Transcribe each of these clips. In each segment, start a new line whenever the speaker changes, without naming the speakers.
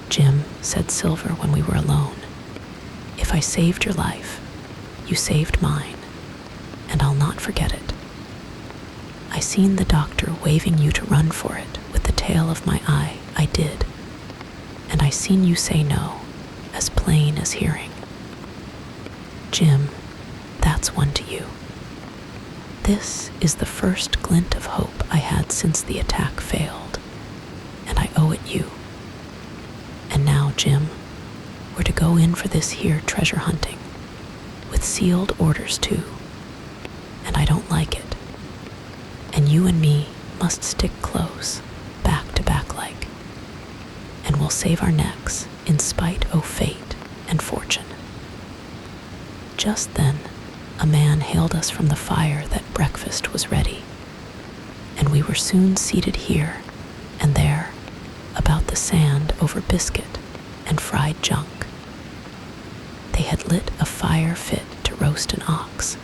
"Jim," said Silver when we were alone, "if I saved your life, you saved mine, and I'll not forget it. I seen the doctor waving you to run for it with the tail of my eye, I did, and I seen you say no, as plain as hearing. Jim, that's one to you. This is the first glint of hope I had since the attack failed, and I owe it you. And now, Jim, we're to go in for this here treasure hunting, with sealed orders too, and I don't like it. And you and me must stick close, back to back like, and we'll save our necks in spite o' fate and fortune." Just then, a man hailed us from the fire that breakfast was ready, and we were soon seated here and there about the sand over biscuit and fried junk. They had lit a fire fit to roast an ox,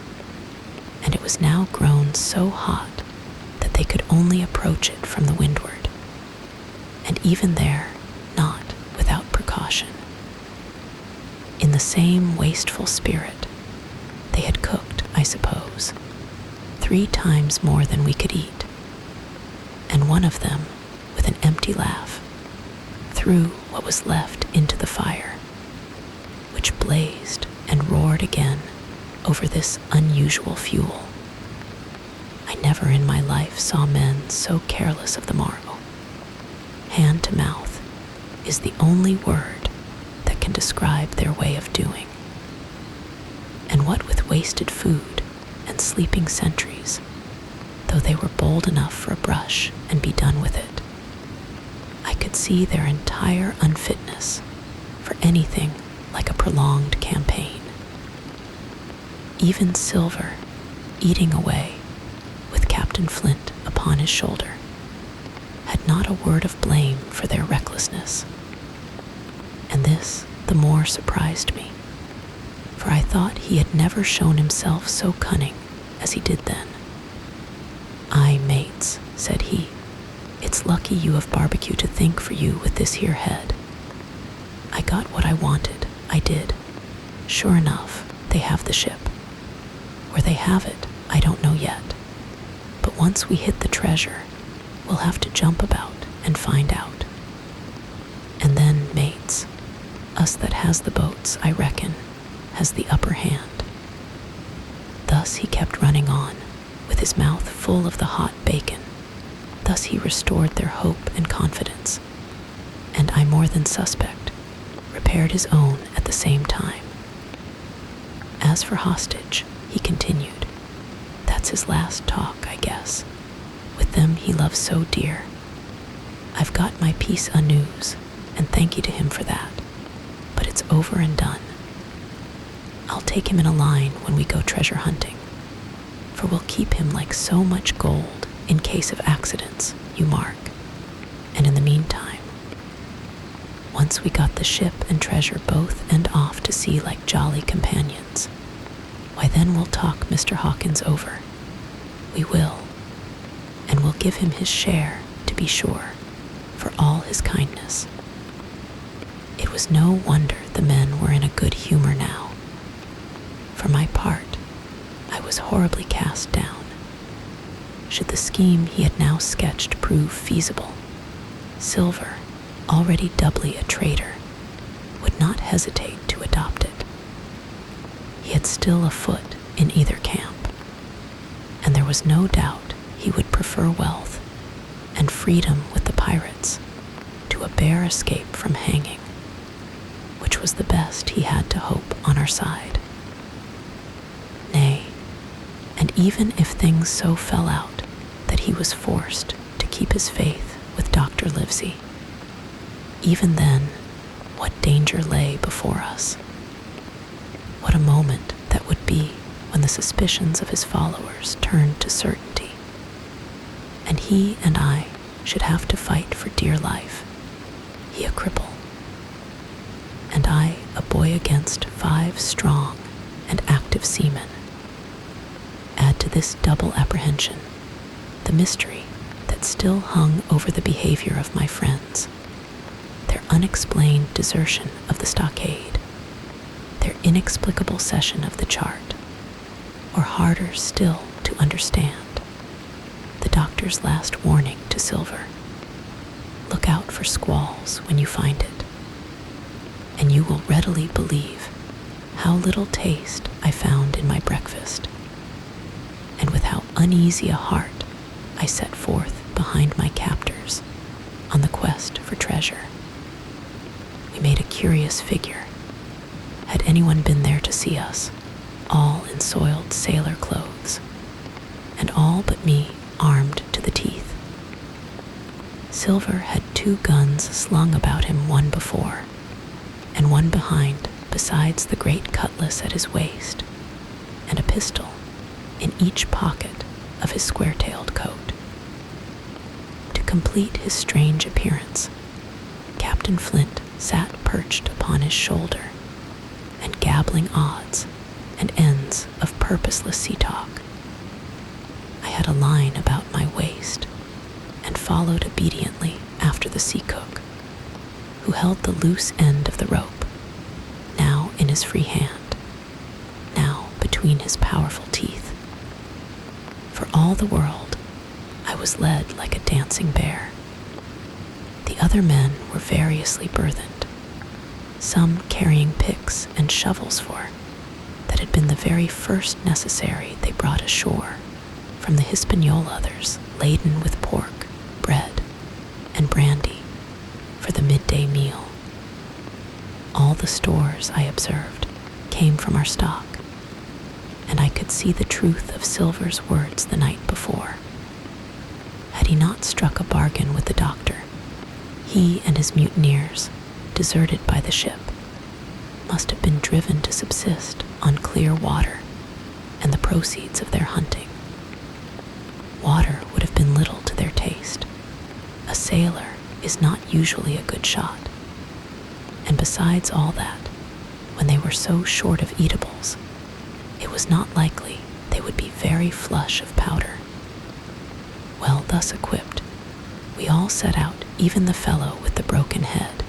and it was now grown so hot that they could only approach it from the windward, and even there not without precaution. In the same wasteful spirit, they had cooked, I suppose, 3 times more than we could eat, and one of them, with an empty laugh, threw what was left into the fire, which blazed and roared again over this unusual fuel. I never in my life saw men so careless of the morrow. Hand to mouth is the only word that can describe their way of doing. And what with wasted food and sleeping sentries, though they were bold enough for a brush and be done with it, I could see their entire unfitness for anything like a prolonged campaign. Even Silver, eating away, with Captain Flint upon his shoulder, had not a word of blame for their recklessness. And this the more surprised me, for I thought he had never shown himself so cunning as he did then. "Aye, mates," said he, "it's lucky you have barbecue to think for you with this here head. I got what I wanted, I did. Sure enough, they have the ship. Where they have it, I don't know yet. But once we hit the treasure, we'll have to jump about and find out. And then, mates, us that has the boats, I reckon, has the upper hand." Thus he kept running on, with his mouth full of the hot bacon. Thus he restored their hope and confidence, and I more than suspect, repaired his own at the same time. As for hostage, he continued, that's his last talk, I guess, with them he loves so dear. I've got my piece o' news, and thank you to him for that, but it's over and done. I'll take him in a line when we go treasure hunting, for we'll keep him like so much gold in case of accidents, you mark. And in the meantime, once we got the ship and treasure both and off to sea like jolly companions, why then we'll talk Mr. Hawkins over. We will, and we'll give him his share, to be sure, for all his kindness. It was no wonder the men were in a good humor now. For my part, I was horribly cast down. Should the scheme he had now sketched prove feasible, Silver, already doubly a traitor, would not hesitate to adopt it. He had still a foot in either camp, and there was no doubt he would prefer wealth and freedom with the pirates to a bare escape from hanging, which was the best he had to hope on our side. Nay, and even if things so fell out that he was forced to keep his faith with Dr. Livesey, even then, what danger lay before us? What a moment that would be when the suspicions of his followers turned to certainty, and he and I should have to fight for dear life, he a cripple, and I a boy against 5 strong and active seamen. Add to this double apprehension the mystery that still hung over the behavior of my friends, their unexplained desertion of the stockade, their inexplicable cession of the chart, or harder still to understand, the doctor's last warning to Silver. Look out for squalls when you find it, and you will readily believe how little taste I found in my breakfast, and with how uneasy a heart I set forth behind my captors on the quest for treasure. We made a curious figure. Had anyone been there to see us, all in soiled sailor clothes, and all but me armed to the teeth. Silver had 2 guns slung about him, one before, and one behind, besides the great cutlass at his waist, and a pistol in each pocket of his square-tailed coat. To complete his strange appearance, Captain Flint sat perched upon his shoulder and gabbling odds and ends of purposeless sea talk. I had a line about my waist and followed obediently after the sea cook, who held the loose end of the rope, now in his free hand, now between his powerful teeth. For all the world, I was led like a dancing bear. The other men were variously burthened, some carrying picks and shovels for that had been the very first necessary they brought ashore from the Hispaniola, others laden with pork, bread, and brandy for the midday meal. All the stores, I observed, came from our stock, and I could see the truth of Silver's words the night before. Had he not struck a bargain with the doctor, he and his mutineers, deserted by the ship, must have been driven to subsist on clear water and the proceeds of their hunting. Water would have been little to their taste. A sailor is not usually a good shot. And besides all that, when they were so short of eatables, it was not likely they would be very flush of powder. Well, thus equipped, we all set out, even the fellow with the broken head,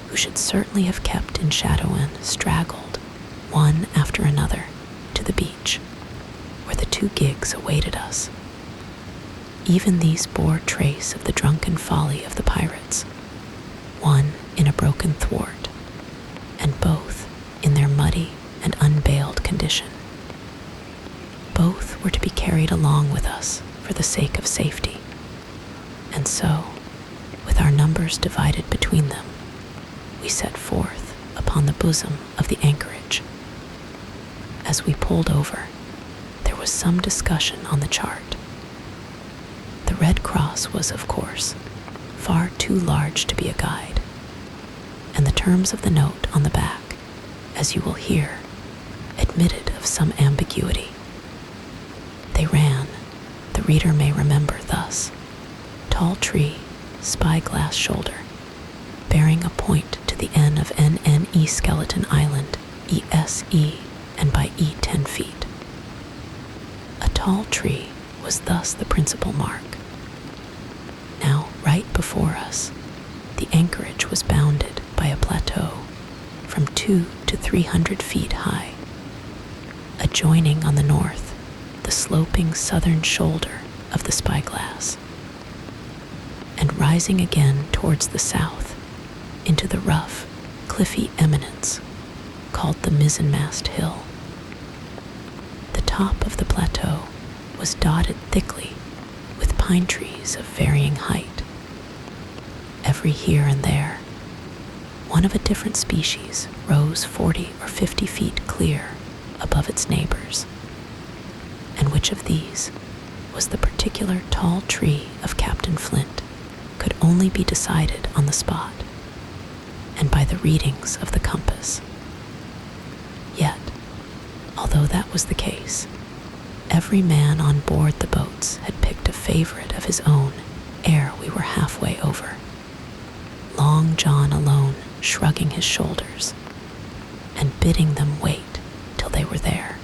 who should certainly have kept in shadow and straggled, one after another, to the beach, where the 2 gigs awaited us. Even these bore trace of the drunken folly of the pirates, one in a broken thwart, and both in their muddy and unbaled condition. Both were to be carried along with us for the sake of safety, and so, with our numbers divided between them, we set forth upon the bosom of the anchorage. As we pulled over, there was some discussion on the chart. The Red Cross was, of course, far too large to be a guide, and the terms of the note on the back, as you will hear, admitted of some ambiguity. They ran, the reader may remember thus: tall tree, spyglass shoulder, bearing a point to the N of NNE Skeleton Island, ESE, and by E 10 feet. A tall tree was thus the principal mark. Now, right before us, the anchorage was bounded by a plateau from 200 to 300 feet high, adjoining on the north the sloping southern shoulder of the spyglass, and rising again towards the south into the rough, cliffy eminence called the mizzenmast hill. The top of the plateau was dotted thickly with pine trees of varying height. Every here and there, one of a different species rose 40 or 50 feet clear above its neighbors. And which of these was the particular tall tree of Captain Flint could only be decided on the spot, and by the readings of the compass. Yet, although that was the case, every man on board the boats had picked a favorite of his own ere we were halfway over, Long John alone shrugging his shoulders and bidding them wait till they were there.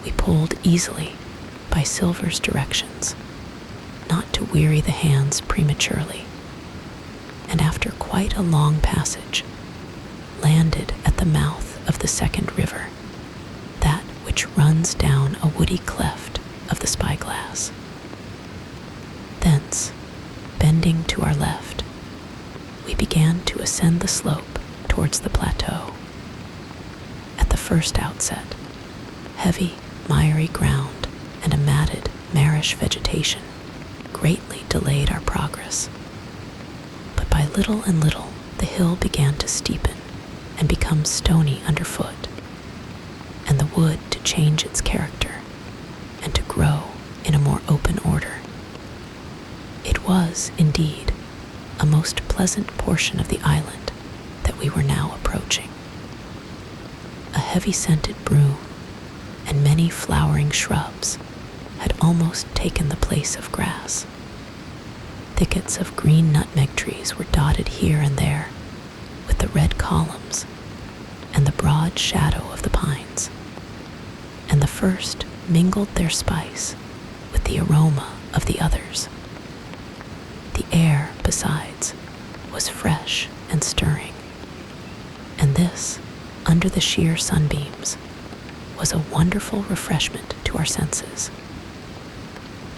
We pulled easily by Silver's directions, not to weary the hands prematurely, and after quite a long passage, landed at the mouth of the second river, that which runs down a woody cleft of the spyglass. Thence, bending to our left, we began to ascend the slope towards the plateau. At the first outset, heavy, miry ground and a matted, marish vegetation greatly delayed our progress. But by little and little, the hill began to steepen and become stony underfoot, and the wood to change its character and to grow in a more open order. It was, indeed, a most pleasant portion of the island that we were now approaching. A heavy-scented broom and many flowering shrubs had almost taken the place of grass. Thickets of green nutmeg trees were dotted here and there with the red columns and the broad shadow of the pines, and the first mingled their spice with the aroma of the others. The air, besides, was fresh and stirring, and this, under the sheer sunbeams, was a wonderful refreshment to our senses.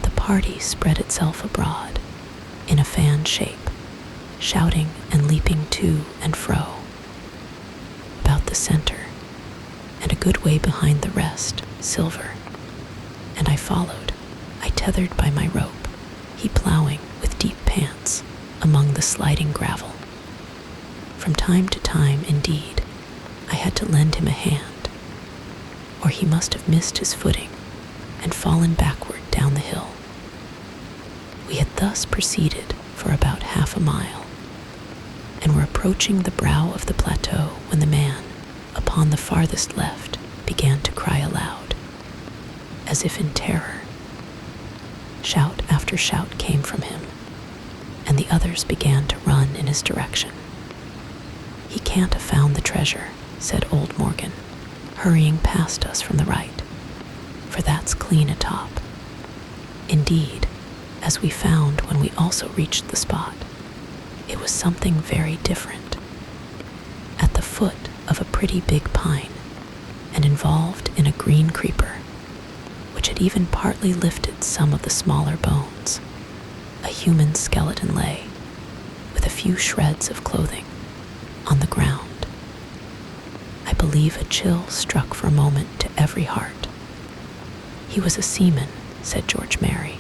The party spread itself abroad in a fan shape, shouting and leaping to and fro. About the center, and a good way behind the rest, Silver, and I followed, I tethered by my rope, he plowing with deep pants among the sliding gravel. From time to time, indeed, I had to lend him a hand, or he must have missed his footing and fallen backward down the hill. We had thus proceeded for about half a mile, and were approaching the brow of the plateau when the man, upon the farthest left, began to cry aloud, as if in terror. Shout after shout came from him, and the others began to run in his direction. "He can't have found the treasure," said old Morgan, hurrying past us from the right, "for that's clean atop." Indeed, as we found when we also reached the spot, it was something very different. At the foot of a pretty big pine, and involved in a green creeper, which had even partly lifted some of the smaller bones, a human skeleton lay, with a few shreds of clothing, on the ground. I believe a chill struck for a moment to every heart. He was a seaman, said George Mary,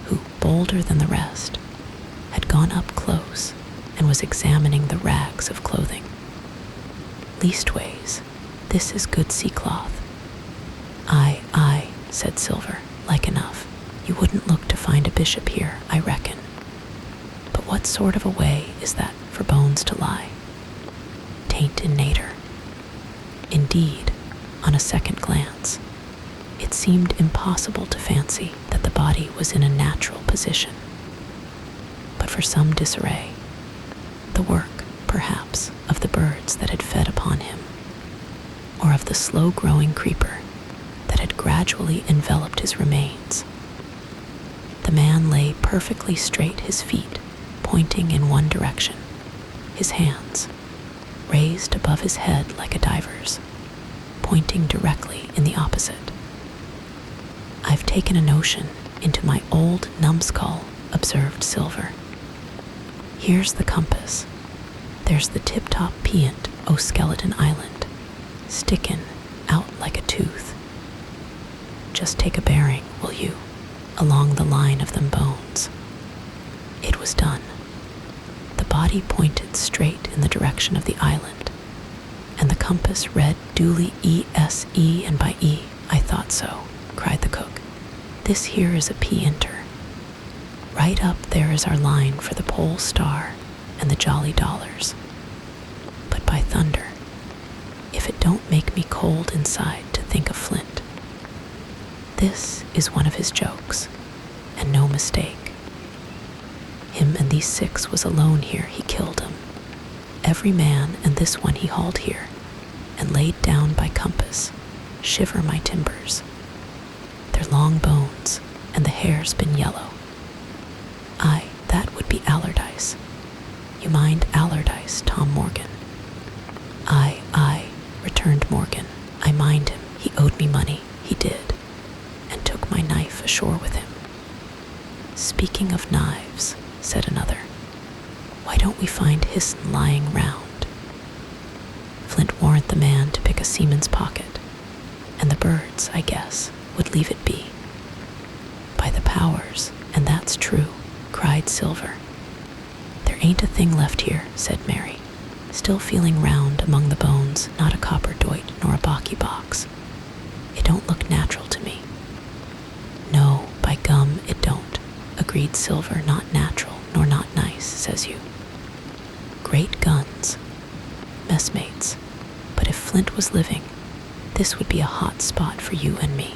who, bolder than the rest, had gone up close and was examining the rags of clothing. "Leastways, this is good sea-cloth." Aye, said Silver, like enough. "You wouldn't look to find a bishop here, I reckon. But what sort of a way is that for bones to lie? 'Tain't in nater." Indeed, on a second glance, it seemed impossible to fancy that the body was in a natural position. But for some disarray, the work, perhaps, of the birds that had fed upon him, or of the slow-growing creeper that had gradually enveloped his remains, the man lay perfectly straight, his feet pointing in one direction, his hands, raised above his head like a diver's, pointing directly in the opposite. "I've taken a notion into my old numbskull," observed Silver. "Here's the compass. There's the tip-top peant o' Skeleton Island, stickin' out like a tooth. Just take a bearing, will you, along the line of them bones." It was done. The body pointed straight in the direction of the island, and the compass read duly ESE, and by E, "I thought so," cried the cook. "This here is a P-inter. Right up there is our line for the Pole Star and the Jolly Dollars. But by thunder, if it don't make me cold inside to think of Flint. This is one of his jokes, and no mistake. Him and these 6 was alone here, he killed 'em. Every man and this one he hauled here, and laid down by compass, shiver my timbers. They're long bones, and the hair's been yellow. Aye, that would be Allardyce. You mind "Speaking of knives," said another, "why don't we find Hisson lying round?" Flint warned the man to pick a seaman's pocket, and the birds, I guess, would leave it be. "By the powers, and that's true," cried Silver. "There ain't a thing left here," said Mary, still feeling round among the bones, "not a copper doit nor a baccy box. It don't look natural to me." "No, by gum, it don't," agreed Silver. "Not natural, nor not nice, says you. Great guns, messmates, but if Flint was living, this would be a hot spot for you and me.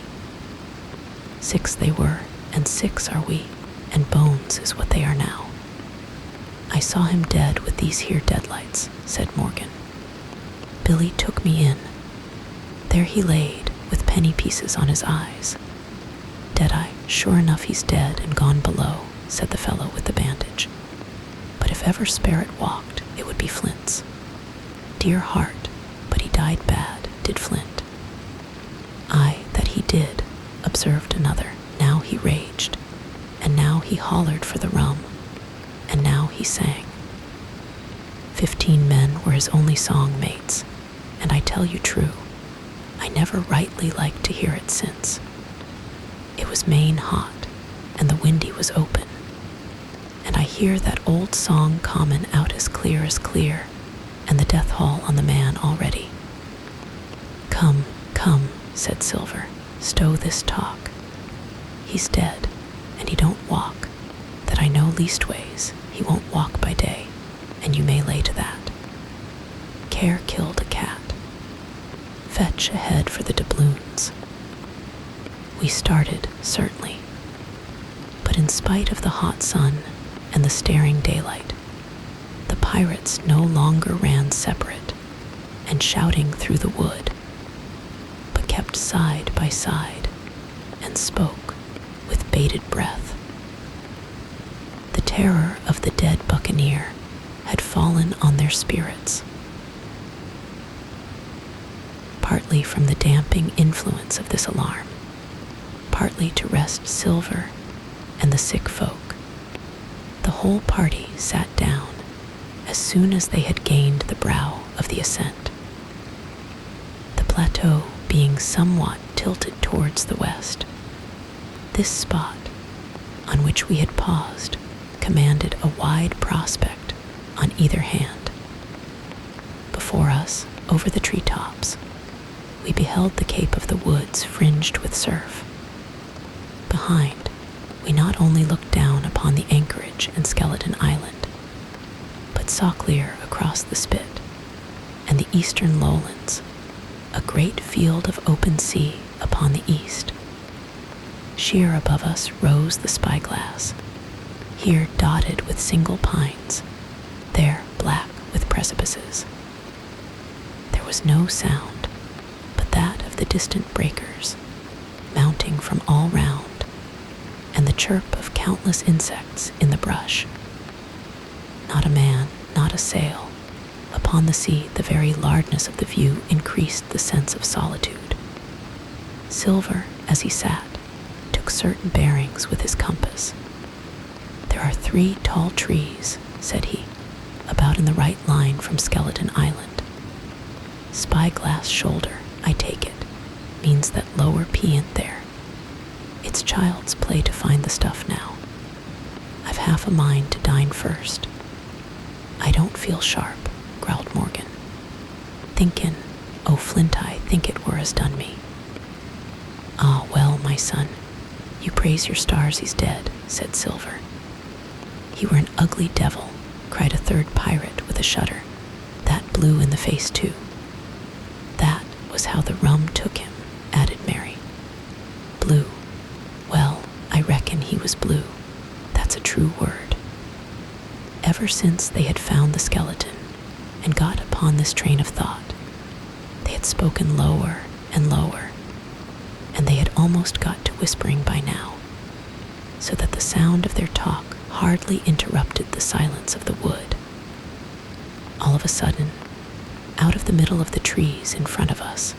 6 they were, and 6 are we, and bones is what they are now. I saw him dead with these here deadlights," said Morgan. "Billy took me in. There he laid, with penny pieces on his eyes. Dead-eye, sure enough he's dead and gone below," said the fellow with the bandage. "But if ever spirit walked, it would be Flint's. Dear heart, but he died bad, did Flint." "Aye, that he did," observed another. "Now he raged, and now he hollered for the rum, and now he sang. 15 men were his only song mates, and I tell you true, I never rightly liked to hear it since. It was main hot, and the windy was open, and I hear that old song common out as clear, and the death hall on the man already." Come," said Silver, "stow this talk. He's dead, and he don't walk, that I know leastways he won't walk by day, and you may lay to that. Care killed a cat. Fetch a head for the doubloons." We started, certainly, but in spite of the hot sun and the staring daylight, the pirates no longer ran separate and shouting through the wood, but kept side by side and spoke with bated breath. The terror of the dead buccaneer had fallen on their spirits, partly from the damping influence of this alarm, partly to rest Silver and the sick folk. The whole party sat down as soon as they had gained the brow of the ascent. The plateau being somewhat tilted towards the west, this spot, on which we had paused, commanded a wide prospect on either hand. Before us, over the treetops, we beheld the cape of the woods fringed with surf. Behind, we not only looked down upon the anchorage and Skeleton Island, but saw clear across the spit and the eastern lowlands, a great field of open sea upon the east. Sheer above us rose the spyglass, here dotted with single pines, there black with precipices. There was no sound but that of the distant breakers, mounting from all round, and the chirp of countless insects in the brush. Not a man, not a sail. Upon the sea, the very largeness of the view increased the sense of solitude. Silver, as he sat, took certain bearings with his compass. "There are 3 tall trees," said he, "about in the right line from Skeleton Island. Spyglass shoulder, I take it, means that lower peant there. It's child's play to find the stuff now. I've half a mind to dine first." "I don't feel sharp," growled Morgan. "Thinkin', oh Flint, I think it were as done me." "Ah, well, my son, you praise your stars he's dead," said Silver. "He were an ugly devil," cried a third pirate with a shudder. "That blue in the face too." "That was how the rum took him," added Mary. "Blue. Well, I reckon he was blue. That's a true word." Ever since they had found the skeleton and got upon this train of thought, they had spoken lower and lower, and they had almost got to whispering by now, so that the sound of their talk hardly interrupted the silence of the wood. All of a sudden, out of the middle of the trees in front of us,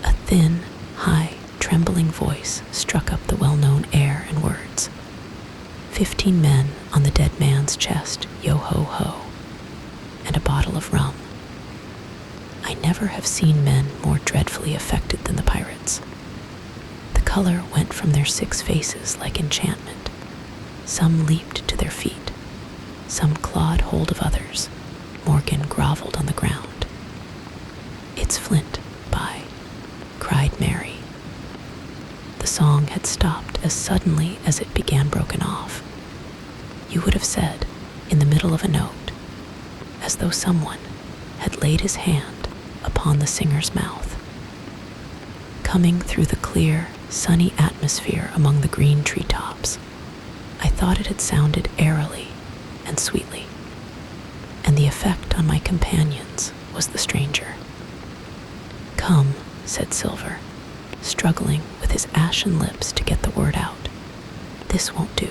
a thin, high, trembling voice struck up the well-known air and words. 15 men on the dead man's chest, yo-ho-ho, and a bottle of rum. I never have seen men more dreadfully affected than the pirates. The color went from their 6 faces like enchantment. Some leaped to their feet. Some clawed hold of others. Morgan groveled on the ground. "It's Flint, bye," cried Mary. The song had stopped as suddenly as it began broken off. You would have said, in the middle of a note, as though someone had laid his hand upon the singer's mouth. Coming through the clear, sunny atmosphere among the green treetops, I thought it had sounded airily and sweetly, and the effect on my companions was the stranger. "Come," said Silver, struggling with his ashen lips to get the word out. "This won't do.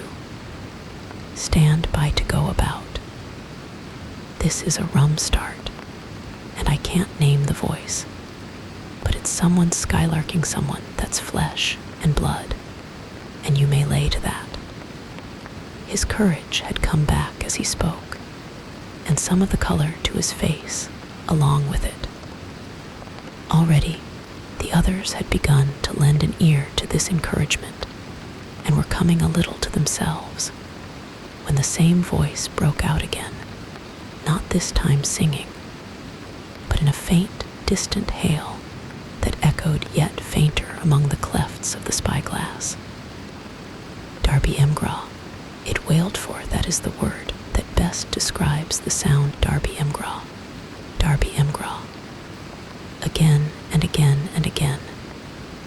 Stand by to go about. This is a rum start, and I can't name the voice, but it's someone skylarking someone that's flesh and blood, and you may lay to that." His courage had come back as he spoke, and some of the color to his face along with it. Already, the others had begun to lend an ear to this encouragement, and were coming a little to themselves, when the same voice broke out again, not this time singing, but in a faint, distant hail that echoed yet fainter among the clefts of the spyglass. Darby Emgraw, it wailed for, that is the word that best describes the sound. Darby Emgraw, Darby Emgraw. Again and again and again,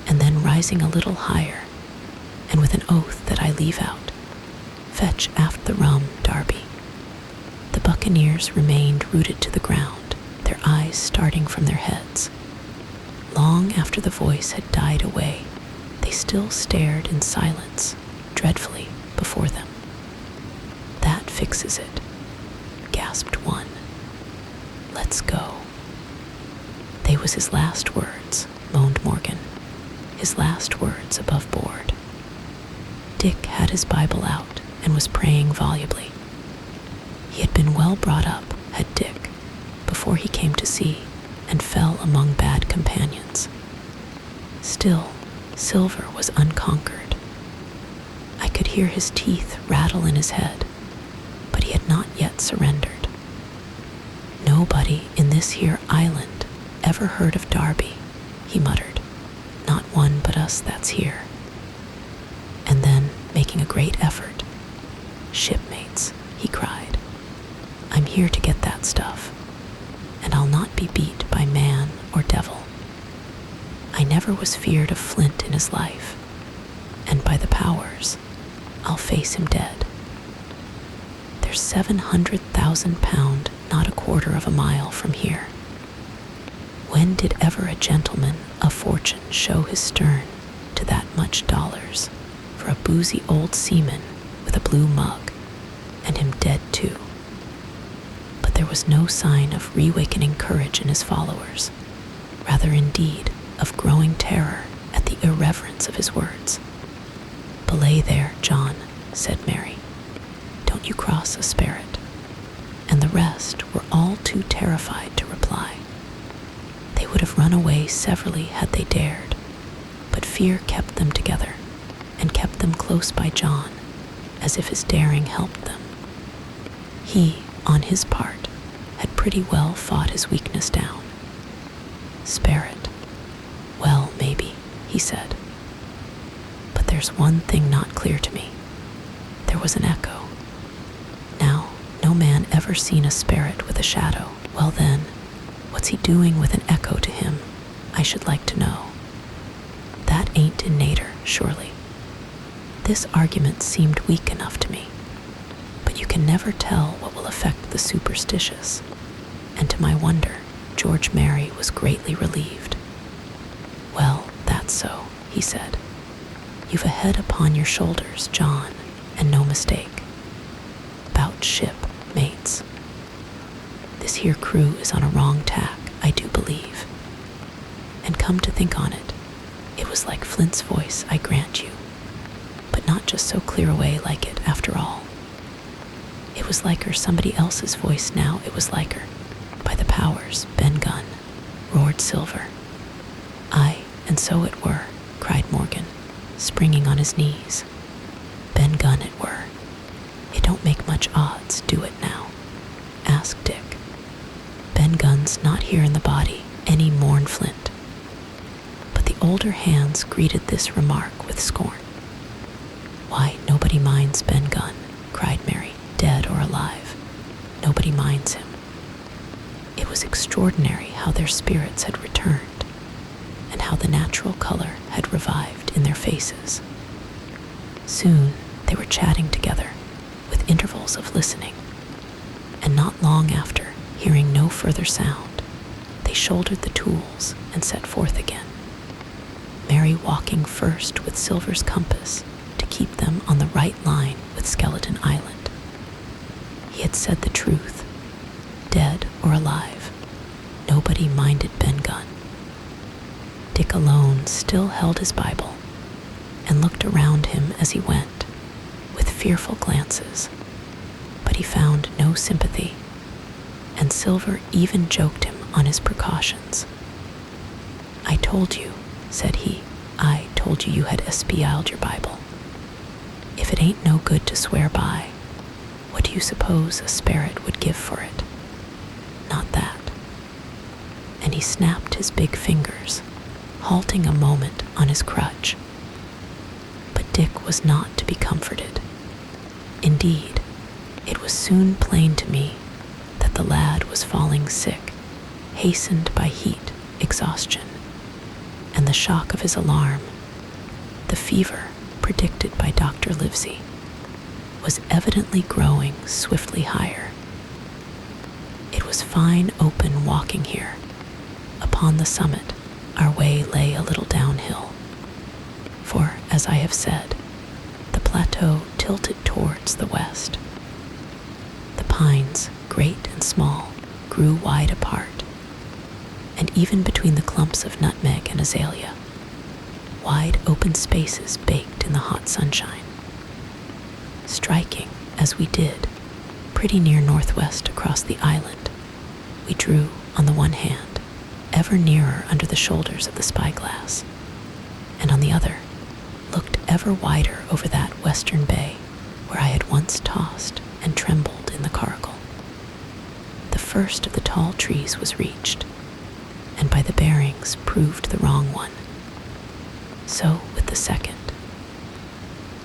and then rising a little higher, and with an oath that I leave out, "Fetch aft the rum, Darby." The buccaneers remained rooted to the ground, their eyes starting from their heads. Long after the voice had died away, they still stared in silence, dreadfully, before them. "That fixes it," gasped one. "Let's go." They was his last words, moaned Morgan, his last words above board. Dick had his Bible out and was praying volubly. He had been well brought up, had Dick, before he came to sea and fell among bad companions. Still, Silver was unconquered. I could hear his teeth rattle in his head, but he had not yet surrendered. "Nobody in this here island ever heard of Darby," he muttered. "Not one but us that's here." And then, making a great effort, "Shipmates," he cried, "I'm here to get that stuff, and I'll not be beat by man or devil. I never was feared of Flint in his life, and by the powers, I'll face him dead. There's 700,000 pound not a quarter of a mile from here. When did ever a gentleman of fortune show his stern to that much dollars for a boozy old seaman with a blue mug, and him dead too?" But there was no sign of reawakening courage in his followers, rather indeed of growing terror at the irreverence of his words. "Belay there, John," said Mary. "Don't you cross a sperrit." And the rest were all too terrified to reply. They would have run away severally had they dared, but fear kept them together, and kept them close by John, as if his daring helped them. He, on his part, had pretty well fought his weakness down. "Sperrit, well, maybe," he said. "But there's one thing not clear to me. There was an echo. Now, no man ever seen a sperrit with a shadow. Well then, what's he doing with an echo to him, I should like to know. That ain't in nater, surely." This argument seemed weak enough to me, but you can never tell what will affect the superstitious, and to my wonder, George Mary was greatly relieved. "Well, that's so," he said. "You've a head upon your shoulders, John, and no mistake. 'Bout ship, mates. This here crew is on a wrong tack, I do believe. And come to think on it, it was like Flint's voice, I grant you. But but not just so clear away like it after all. It was like her, somebody else's voice now. It was like her. By the powers, Ben Gunn, roared Silver. Aye, and so it were, cried Morgan, springing on his knees. Ben Gunn it were. It don't make much odds, do it now? Asked Dick. Ben Gunn's not here in the body, any mourn Flint. But the older hands greeted this remark with scorn. Why, nobody minds Ben Gunn, cried Mary, dead or alive. Nobody minds him. It was extraordinary how their spirits had returned, and how the natural color had revived in their faces. Soon they were chatting together, with intervals of listening, and not long after, hearing no further sound, they shouldered the tools and set forth again, Mary walking first with Silver's compass to keep them on the right line with Skeleton Island. He had said the truth. Dead or alive, nobody minded Ben Gunn. Dick alone still held his Bible and looked around him as he went, with fearful glances, but he found no sympathy, and Silver even joked him on his precautions. I told you, said he, I told you had espialed your Bible. If it ain't no good to swear by, what do you suppose a spirit would give for it? Not that. And he snapped his big fingers, halting a moment on his crutch. But Dick was not to be comforted. Indeed, it was soon plain to me that the lad was falling sick, hastened by heat, exhaustion, and the shock of his alarm. The fever predicted by Dr. Livesey was evidently growing swiftly higher. It was fine open walking here. Upon the summit, our way lay a little downhill, for, as I have said, the plateau tilted towards the west. The pines, great and small, grew wide apart, and even between the clumps of nutmeg and azalea, wide open spaces baked in the hot sunshine. Striking, as we did, pretty near northwest across the island, we drew, on the one hand, ever nearer under the shoulders of the spyglass, and on the other, looked ever wider over that western bay where I had once tossed and trembled in the coracle. The first of the tall trees was reached, and by the bearings proved the wrong one. So with the second.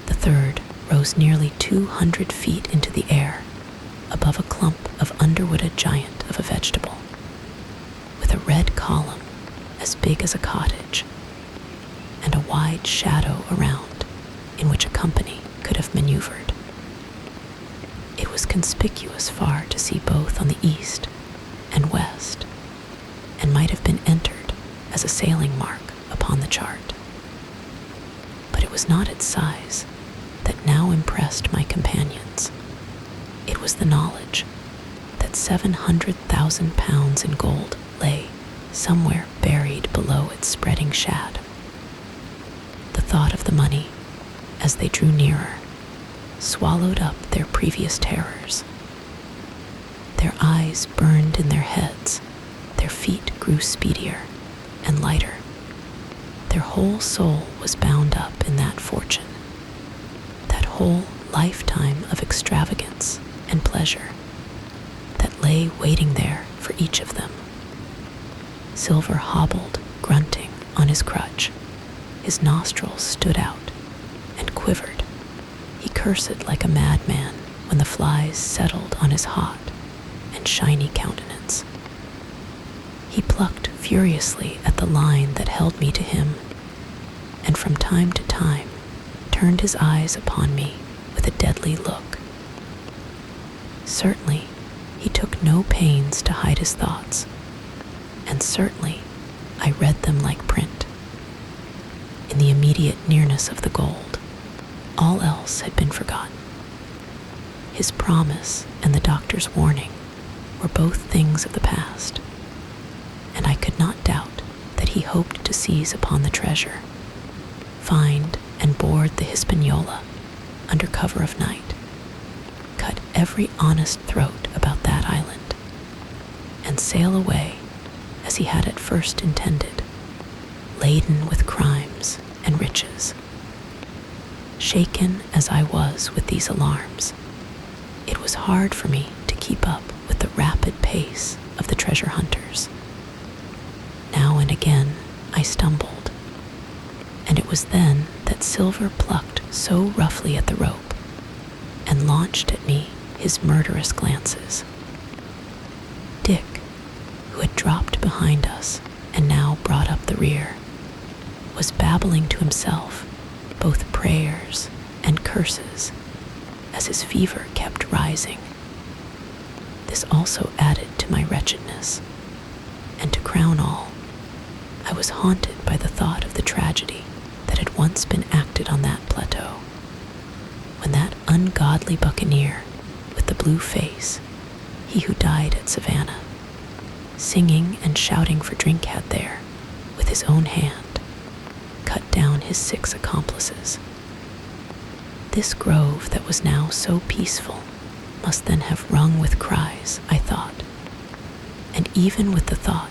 The third rose nearly 200 feet into the air, above a clump of underwooded giant of a vegetable, with a red column as big as a cottage, and a wide shadow around in which a company could have maneuvered. It was conspicuous far to see both on the east and west, and might have been entered as a sailing mark upon the chart. But it was not its size that now impressed my companions. It was the knowledge that 700,000 pounds in gold lay somewhere buried below its spreading shad. The thought of the money, as they drew nearer, swallowed up their previous terrors. Their eyes burned in their heads, their feet grew speedier and lighter. Their whole soul was bound up in that fortune, that whole lifetime of extravagance and pleasure that lay waiting there for each of them. Silver hobbled, grunting, on his crutch. His nostrils stood out and quivered. He cursed like a madman when the flies settled on his hot and shiny countenance. He plucked furiously at the line that held me to him, and from time to time turned his eyes upon me with a deadly look. Certainly, he took no pains to hide his thoughts, and certainly I read them like print. In the immediate nearness of the gold, all else had been forgotten. His promise and the doctor's warning were both things of the past, and I could not doubt that he hoped to seize upon the treasure, find and board the Hispaniola, under cover of night, cut every honest throat about that island, and sail away as he had at first intended, laden with crimes and riches. Shaken as I was with these alarms, it was hard for me to keep up with the rapid pace of the treasure hunters. Now and again I stumbled, and it was then that Silver plucked so roughly at the rope and launched at me his murderous glances. Dick, who had dropped behind us and now brought up the rear, was babbling to himself both prayers and curses as his fever kept rising. This also added to my wretchedness, and to crown all, I was haunted by the thought of the tragedy that had once been acted on that plateau, when that ungodly buccaneer with the blue face, he who died at Savannah, singing and shouting for drink had there, with his own hand, cut down his 6 accomplices. This grove that was now so peaceful must then have rung with cries, I thought, and even with the thought,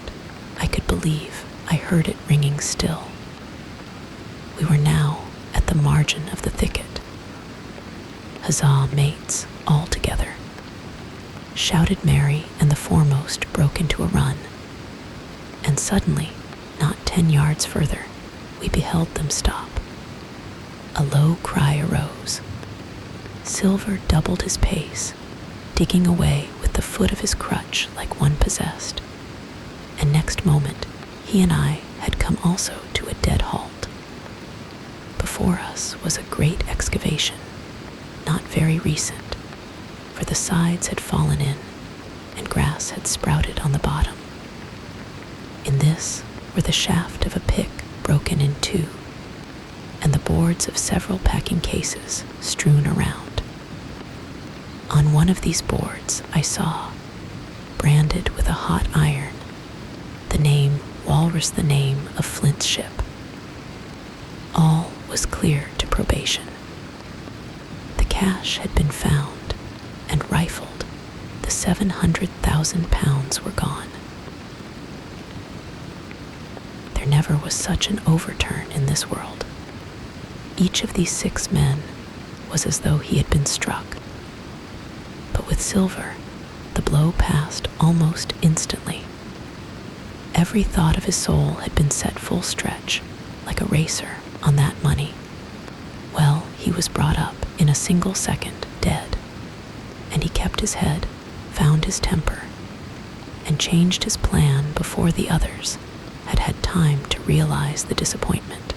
I could believe I heard it ringing still. We were now at the margin of the thicket. Huzzah, mates, all together, shouted Mary, and the foremost broke into a run. And suddenly, not 10 yards further, we beheld them stop. A low cry arose. Silver doubled his pace, digging away with the foot of his crutch like one possessed, and next moment he and I had come also to a dead halt. Before us was a great excavation, not very recent, for the sides had fallen in and grass had sprouted on the bottom. In this were the shaft of a pick broken in 2, and the boards of several packing cases strewn around. On one of these boards I saw, branded with a hot iron, the name Walrus, the name of Flint's ship. All was clear to probation. The cash had been found and rifled. The 700,000 pounds were gone. There never was such an overturn in this world. Each of these 6 men was as though he had been struck. But with Silver, the blow passed almost instantly. Every thought of his soul had been set full stretch, like a racer, on that money. Well, he was brought up in a single second, dead, and he kept his head, found his temper, and changed his plan before the others had had time to realize the disappointment.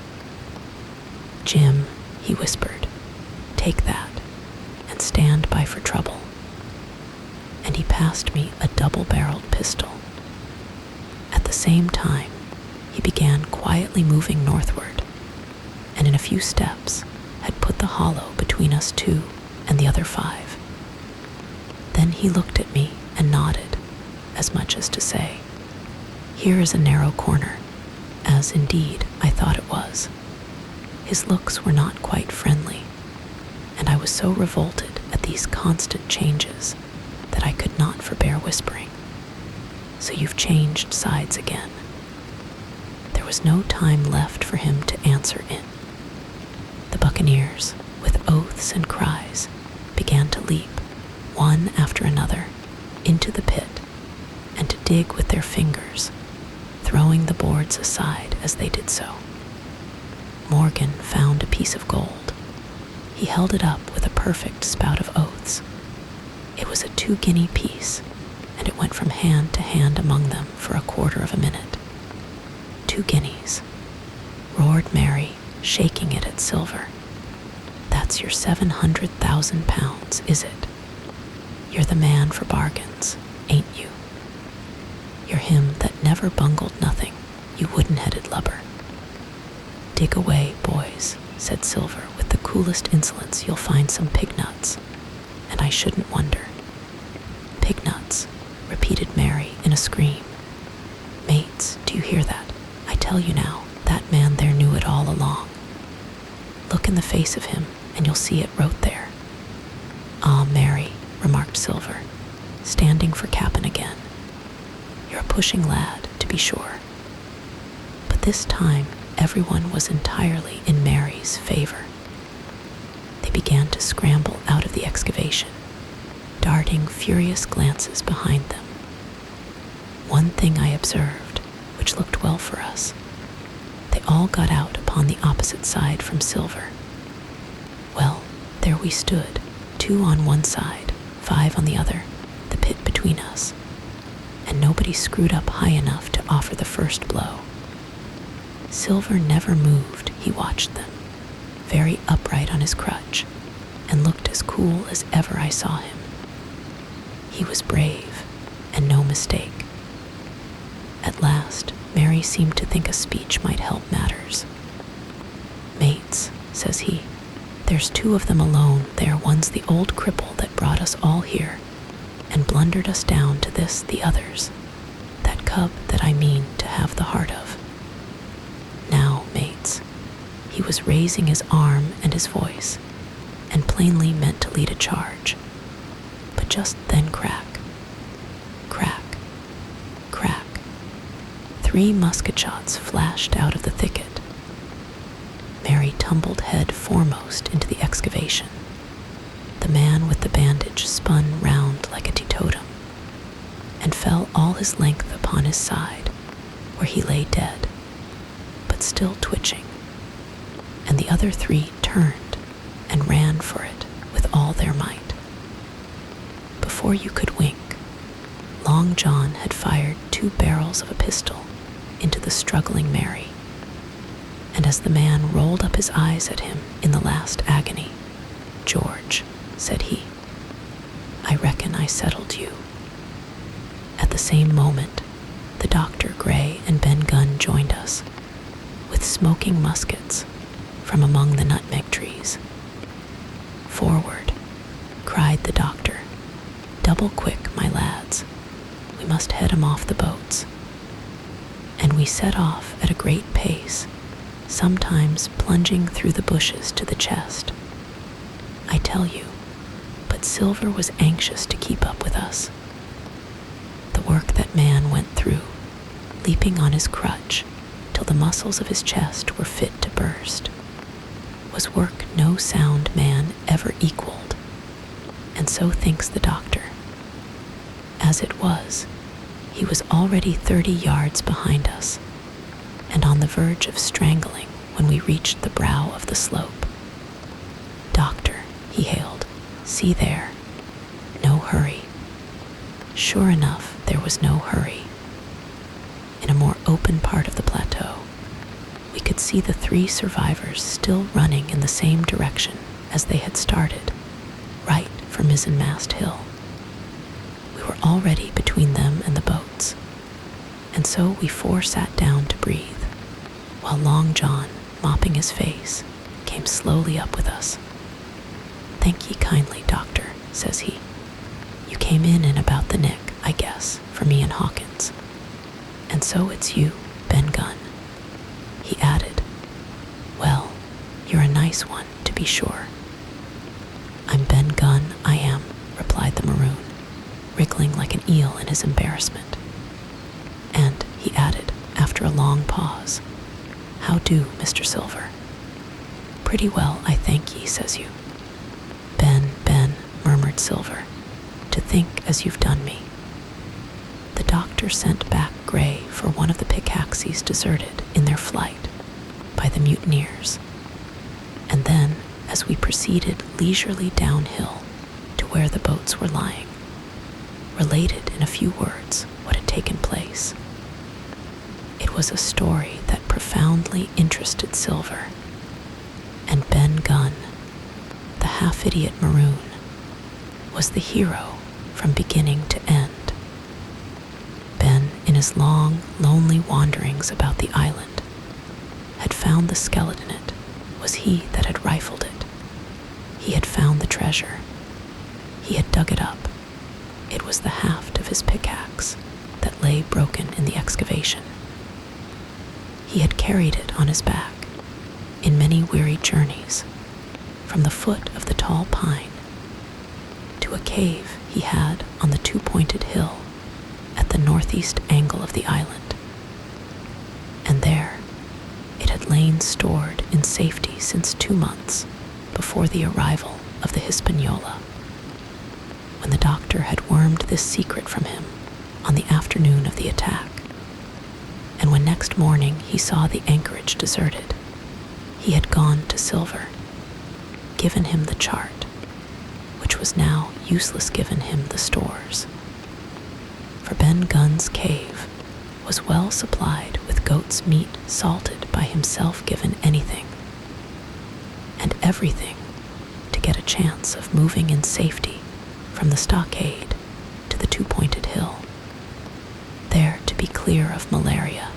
"Jim," he whispered, "take that, and stand by for trouble." And he passed me a double-barreled pistol. At the same time, he began quietly moving northward, and in a few steps had put the hollow between us 2 and the other 5. Then he looked at me and nodded, as much as to say, "Here is a narrow corner," as indeed I thought it was. His looks were not quite friendly, and I was so revolted at these constant changes that I could not forbear whispering, "So you've changed sides again." There was no time left for him to answer in. The buccaneers, with oaths and cries, began to leap, one after another, into the pit, and to dig with their fingers, throwing the boards aside as they did so. Morgan found a piece of gold. He held it up with a perfect spout of oaths. It was a 2-guinea piece, and it went from hand to hand among them for a quarter of a minute. 2 guineas, roared Mary, shaking it at Silver. "That's your 700,000 pounds, is it? You're the man for bargains, ain't you? You're him that never bungled nothing, you wooden-headed lubber." "Dig away, boys," said Silver with the coolest insolence. "You'll find some pig nuts, and I shouldn't wonder." "Pig nuts," repeated Mary in a scream. "Mates, do you hear that? I tell you now, that man there knew it all along. Look in the face of him, and you'll you'll see it wrote there. "Ah, Mary," remarked Silver, standing for Cap'n again. "You're a pushing lad, to be sure." But this time everyone was entirely in Mary's favor. They began to scramble out of the excavation, darting furious glances behind them. One thing I observed, which looked well for us. They all got out upon the opposite side from Silver. Well, there we stood, 2 on one side, 5 on the other, the pit between us, and nobody screwed up high enough to offer the first blow. Silver never moved. He watched them, very upright on his crutch, and looked as cool as ever I saw him. He was brave, and no mistake. At last, Mary seemed to think a speech might help matters. "Mates," says he, "there's 2 of them alone there. One's the old cripple that brought us all here and blundered us down to this, the others, that cub that I mean to have the heart of. Now, mates," he was raising his arm and his voice, and plainly meant to lead a charge. But just then crack, crack, crack, 3 musket shots flashed out of the thicket. Mary tumbled head foremost into the excavation. The man with the bandage spun round like a teetotum and fell all his length upon his side, where he lay dead, but still twitching, and the other 3 turned and ran for it with all their might. Before you could wink, Long John had fired 2 barrels of a pistol into the struggling Mary, and as the man rolled up his eyes at him in the last agony, "George," said he, "I reckon I settled you." At the same moment, the Doctor, Gray, and Ben Gunn joined us, with smoking muskets from among the nutmeg trees. "Forward," cried the Doctor. "Double quick, my lads. We must head 'em off the boats." And we set off at a great pace, sometimes plunging through the bushes to the chest. I tell you, but Silver was anxious to keep up with us. The work that man went through, leaping on his crutch till the muscles of his chest were fit to burst, was work no sound man ever equaled, and so thinks the Doctor. As it was, he was already 30 yards behind us, and on the verge of strangling when we reached the brow of the slope. "Doctor," he hailed, "see there. No hurry." Sure enough, there was no hurry. In a more open part of the plateau, we could see the 3 survivors still running in the same direction as they had started, right for Mizzenmast Hill. We were already between them and the boats, and so we 4 sat down to breathe, while Long John, mopping his face, came slowly up with us. "Thank ye kindly, Doctor," says he. "You came in about the nick, I guess, for me and Hawkins. And so it's you, Ben Gunn." He added, "Well, you're a nice one, to be sure." "I'm Ben Gunn, I am," replied the maroon, wriggling like an eel in his embarrassment. And he added, after a long pause, "How do, Mr. Silver?" "Pretty well, I thank ye," says you. Ben," murmured Silver, "to think as you've done me." The Doctor sent back Gray for one of the pickaxes deserted in their flight by the mutineers, and then, as we proceeded leisurely downhill to where the boats were lying, related in a few words what had taken place. It was a story that profoundly interested Silver, and Ben Gunn, the half-idiot maroon, was the hero from beginning to end. Ben, in his long, lonely wanderings about the island, had found the skeleton. It was he that had rifled it. He had found the treasure. He had dug it up. It was the haft of his pickaxe that lay broken in the excavation. He had carried it on his back in many weary journeys from the foot of the tall pine to a cave he had on the two-pointed hill at the northeast angle of the island. And there it had lain stored in safety since 2 months before the arrival of the Hispaniola, when the doctor had wormed this secret from him on the afternoon of the attack. And when next morning he saw the anchorage deserted, he had gone to Silver, given him the chart, which was now useless, given him the stores. For Ben Gunn's cave was well supplied with goat's meat salted by himself, given anything and everything to get a chance of moving in safety from the stockade to the two-pointed hill, there to be clear of malaria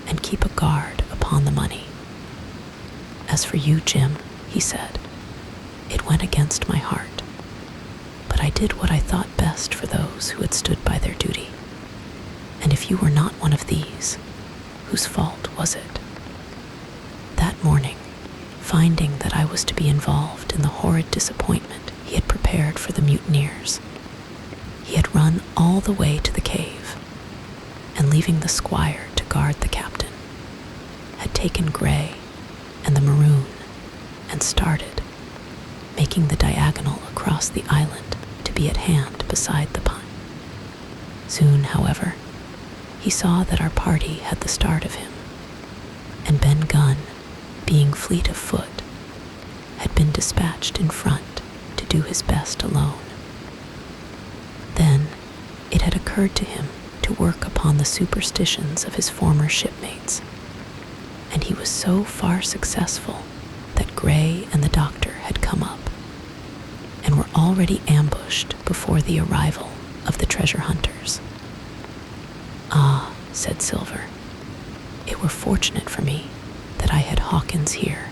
and keep a guard upon the money. As for you, Jim, he said, it went against my heart, but I did what I thought best for those who had stood by their duty. And if you were not one of these, whose fault was it? That morning, finding that I was to be involved in the horrid disappointment he had prepared for the mutineers, he had run all the way to the cave, and leaving the squire to guard the captain, had taken Gray and the maroon and started, making the diagonal across the island to be at hand beside the pine. Soon, however, he saw that our party had the start of him, and Ben Gunn, being fleet of foot, had been dispatched in front to do his best alone. Then it had occurred to him to work upon the superstitions of his former shipmates, and he was so far successful that Gray and the doctor had come up and were already ambushed before the arrival of the treasure hunters. Ah, said Silver, it were fortunate for me that I had Hawkins here.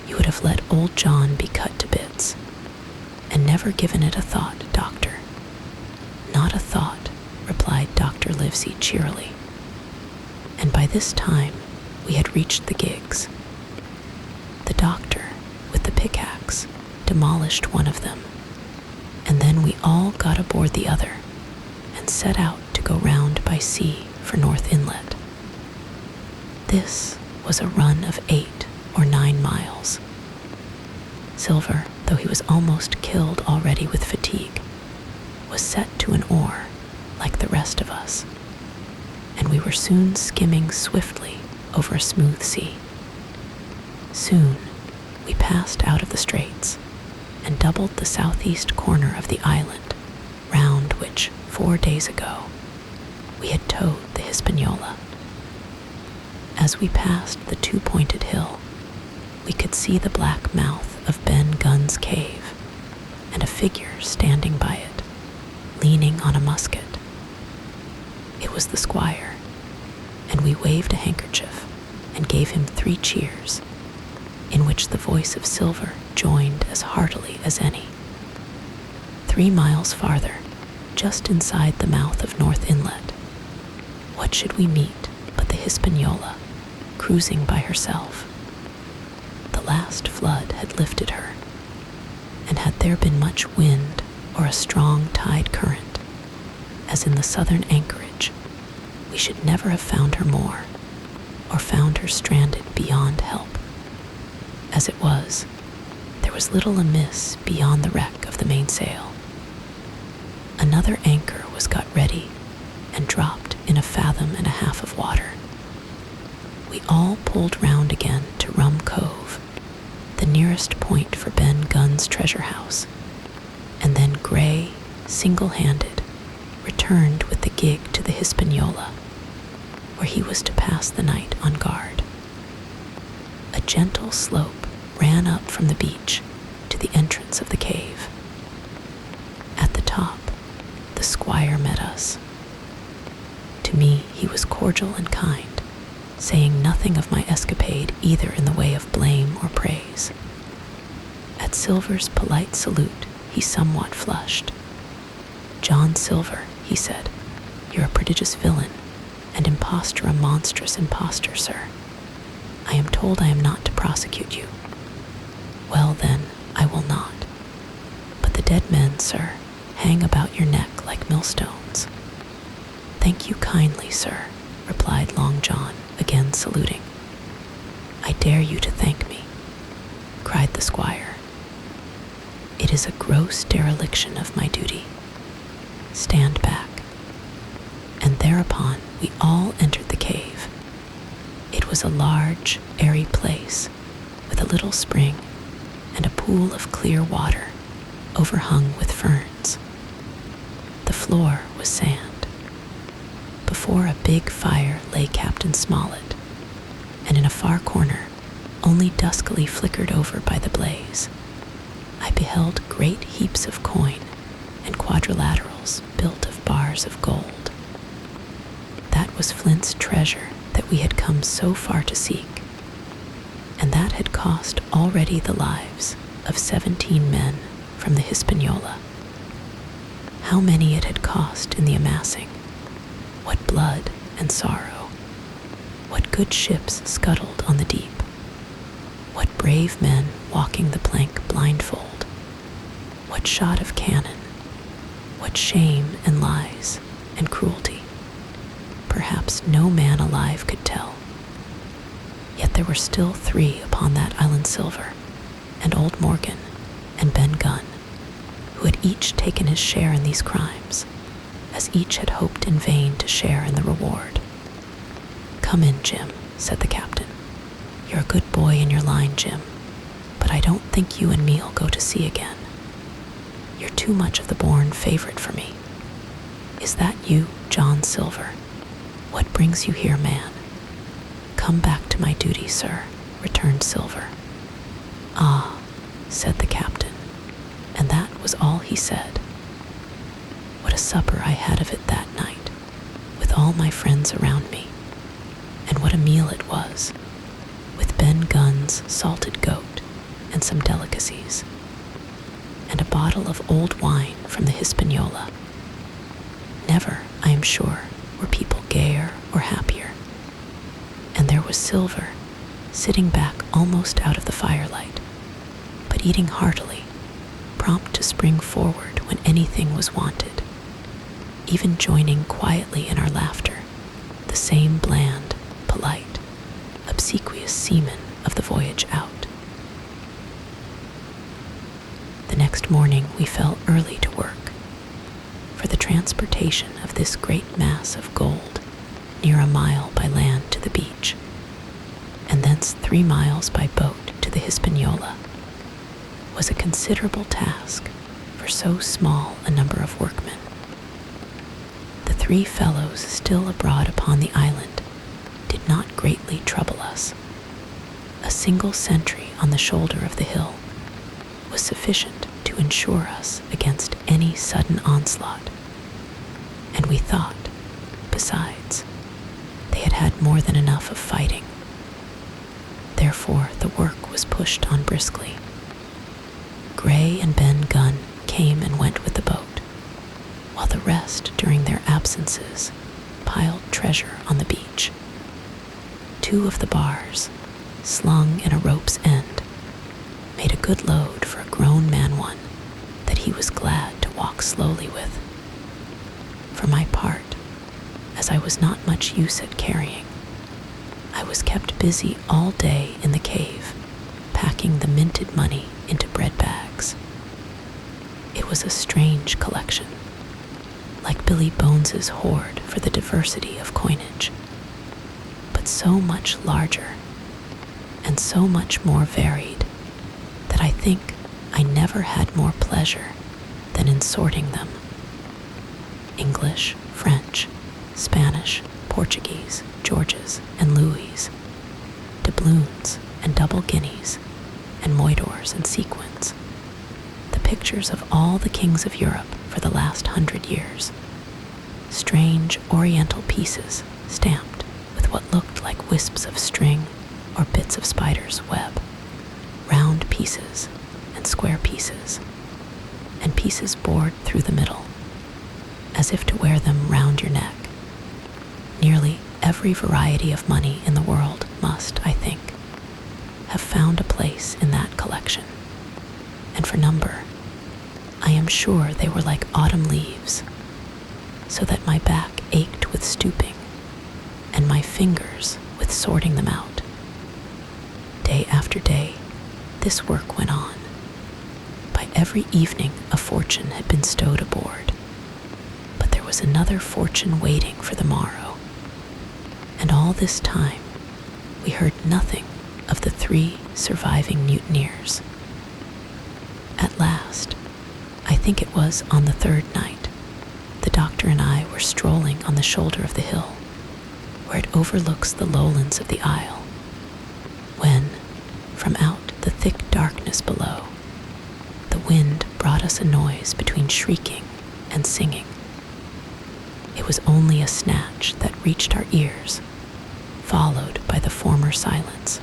You would have let old John be cut to bits, and never given it a thought, Doctor. Not a thought, replied Dr. Livesey cheerily. And by this time we had reached the gigs. The doctor, with the pickaxe, demolished one of them, and then we all got aboard the other and set out to go round by sea for North Inlet. This was a run of 8 or 9 miles. Silver, though he was almost killed already with fatigue, was set to an oar like the rest of us, and we were soon skimming swiftly over a smooth sea. Soon we passed out of the straits and doubled the southeast corner of the island, round which 4 days ago we had towed the Hispaniola. As we passed the two-pointed hill, we could see the black mouth of Ben Gunn's cave and a figure standing by it, leaning on a musket. It was the squire, and we waved a handkerchief and gave him 3 cheers, in which the voice of Silver joined as heartily as any. 3 miles farther, just inside the mouth of North Inlet, what should we meet but the Hispaniola, cruising by herself? The last flood had lifted her, and had there been much wind or a strong tide current, as in the southern anchorage, we should never have found her more, or found her stranded beyond help. As it was, there was little amiss beyond the wreck of the mainsail. Another anchor was got ready and dropped in 1.5 fathoms of water. We all pulled round again to Rum Cove, the nearest point for Ben Gunn's treasure house, and then Gray, single-handed, returned with the gig to the Hispaniola, where he was to pass the night on guard. A gentle slope ran up from the beach to the entrance of the cave. At the top, the squire met us. To me, he was cordial and kind, saying nothing of my escapade either in the way of blame or praise. At Silver's polite salute, he somewhat flushed. John Silver, he said, you're a prodigious villain, and impostor a monstrous impostor, sir. I am told I am not to prosecute you. Well then, I will not. But the dead men, sir, hang about your neck like millstones. Thank you kindly, sir, replied Long John, again saluting. I dare you to thank me, cried the squire. It is a gross dereliction of my duty. Stand back. And thereupon we all entered the cave. It was a large, airy place, with a little spring and a pool of clear water, overhung with ferns. The floor was sand. Before a big fire lay Captain Smollett, and in a far corner, only duskily flickered over by the blaze, I beheld great heaps of coin and quadrilaterals built of bars of gold. That was Flint's treasure that we had come so far to seek, and that had cost already the lives of 17 men from the Hispaniola. How many it had cost in the amassing, what blood and sorrow, what good ships scuttled on the deep, what brave men walking the plank blindfold, what shot of cannon, what shame and lies and cruelty, perhaps no man alive could tell. Yet there were still 3 upon that island silver, and old Morgan and Ben Gunn, who had each taken his share in these crimes, as each had hoped in vain to share in the reward. Come in, Jim, said the captain. You're a good boy in your line, Jim, but I don't think you and me'll go to sea again. You're too much of the born favorite for me. Is that you, John Silver? What brings you here, man? Come back to my duty, sir, returned Silver. Ah, said the captain, and that was all he said. What a supper I had of it that night, with all my friends around me, and what a meal it was, with Ben Gunn's salted goat and some delicacies, and a bottle of old wine from the Hispaniola. Never, I am sure, were people gayer or happier. And there was Silver, sitting back almost out of the firelight, but eating heartily, prompt to spring forward when anything was wanted, even joining quietly in our laughter, the same bland, polite, obsequious seaman of the voyage out. The next morning we fell early to work, for the transportation of this great mass of gold near a mile by land to the beach, and thence 3 miles by boat to the Hispaniola, was a considerable task for so small a number of workmen. The 3 fellows still abroad upon the island did not greatly trouble us. A single sentry on the shoulder of the hill was sufficient to ensure us against any sudden onslaught, and we thought, besides, they had had more than enough of fighting. Therefore the work was pushed on briskly. Gray and Ben Gunn came and went with the boat, while the rest, during their absences, piled treasure on the beach. 2 of the bars, slung in a rope's end, made a good load for a grown man one that he was glad to walk slowly with. For my part, as I was not much use at carrying, I was kept busy all day in the cave, packing the minted money into bread bags. It was a strange collection, like Billy Bones's hoard for the diversity of coinage, but so much larger and so much more varied that I think I never had more pleasure than in sorting them. English, French, Spanish, Portuguese, Georges, and Louis, doubloons and double guineas, and moidores and sequins, the pictures of all the kings of Europe for the last 100 years, strange oriental pieces stamped with what looked like wisps of string or bits of spider's web, round pieces and square pieces, and pieces bored through the middle, as if to wear them round your neck. Nearly every variety of money in the world must, I think, have found a place in that collection. and for number, I am sure they were like autumn leaves, so that my back ached with stooping, and my fingers with sorting them out. Day after day, this work went on. By every evening, a fortune had been stowed aboard, but there was another fortune waiting for the morrow. And all this time, we heard nothing of the 3 surviving mutineers. At last, I think it was on the 3rd night, the doctor and I were strolling on the shoulder of the hill, where it overlooks the lowlands of the isle, when, from out the thick darkness below, the wind brought us a noise between shrieking and singing. It was only a snatch that reached our ears, followed by the former silence.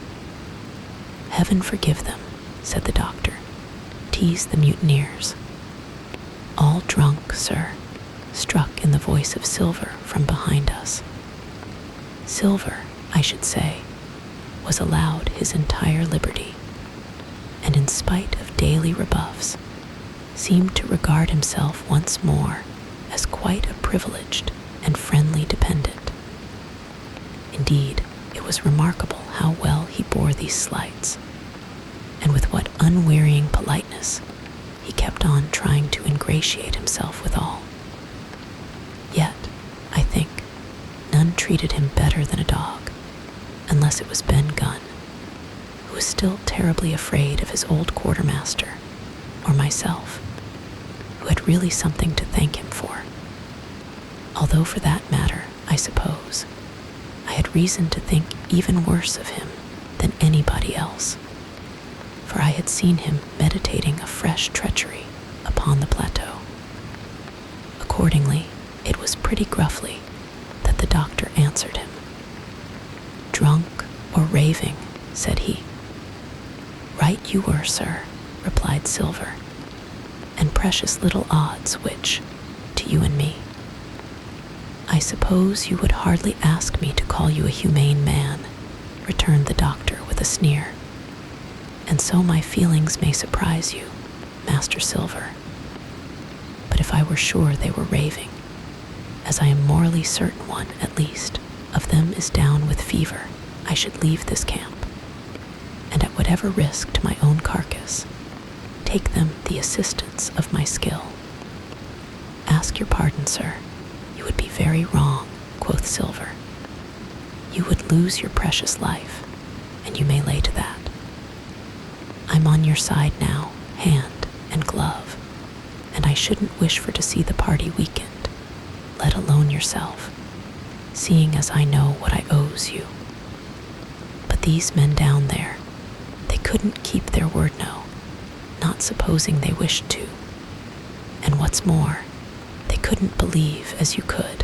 "Heaven forgive them," said the doctor. "'Tis the mutineers." "All drunk, sir," struck in the voice of Silver from behind us. Silver, I should say, was allowed his entire liberty, and in spite of daily rebuffs, seemed to regard himself once more as quite a privileged and friendly dependent. Indeed, it was remarkable how well he bore these slights, and with what unwearying politeness he kept on trying to ingratiate himself with all. Yet, I think, none treated him better than a dog, unless it was Ben Gunn, who was still terribly afraid of his old quartermaster, or myself, who had really something to thank him for. Although for that matter, I suppose, I had reason to think even worse of him than anybody else, for I had seen him meditating a fresh treachery upon the plateau. Accordingly, it was pretty gruffly that the doctor answered him. "Drunk or raving," said he. "Right you were, sir," replied Silver, "and precious little odds which, to you and me. I suppose you would hardly ask me to call you a humane man," returned the doctor with a sneer, "and so my feelings may surprise you, Master Silver. But if I were sure they were raving, as I am morally certain one, at least, of them is down with fever, I should leave this camp, and at whatever risk to my own carcass, take them the assistance of my skill." "Ask your pardon, sir. You would be very wrong," quoth Silver. "You would lose your precious life, and you may lay to that. I'm on your side now, hand and glove, and I shouldn't wish for to see the party weakened, let alone yourself, seeing as I know what I owes you. But these men down there, they couldn't keep their word no, not supposing they wished to, and what's more, they couldn't believe as you could."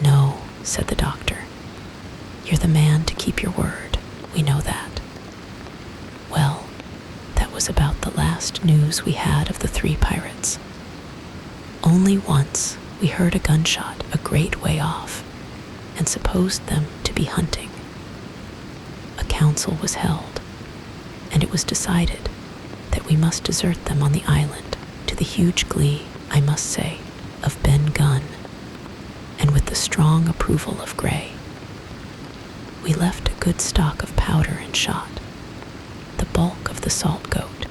"No," said the doctor, "you're the man to keep your word, we know that." Well, that was about the last news we had of the 3 pirates. Only once we heard a gunshot a great way off, and supposed them to be hunting. A council was held, and it was decided that we must desert them on the island, to the huge glee, I must say, of Ben Gunn, and with the strong approval of Gray. We left a good stock of powder and shot, the bulk of the salt goat,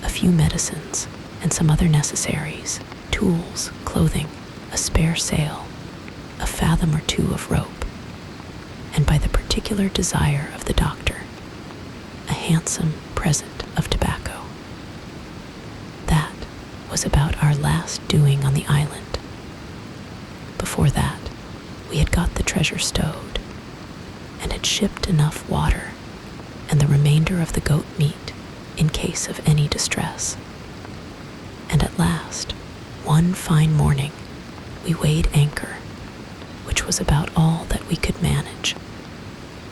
a few medicines, and some other necessaries, tools, clothing, a spare sail, a fathom or 2 of rope, and by the particular desire of the doctor, a handsome present of tobacco. That was about our last doing on the island. Before that, we had got the treasure stowed, and had shipped enough water and the remainder of the goat meat in case of any distress. And at last, one fine morning, we weighed anchor, which was about all that we could manage,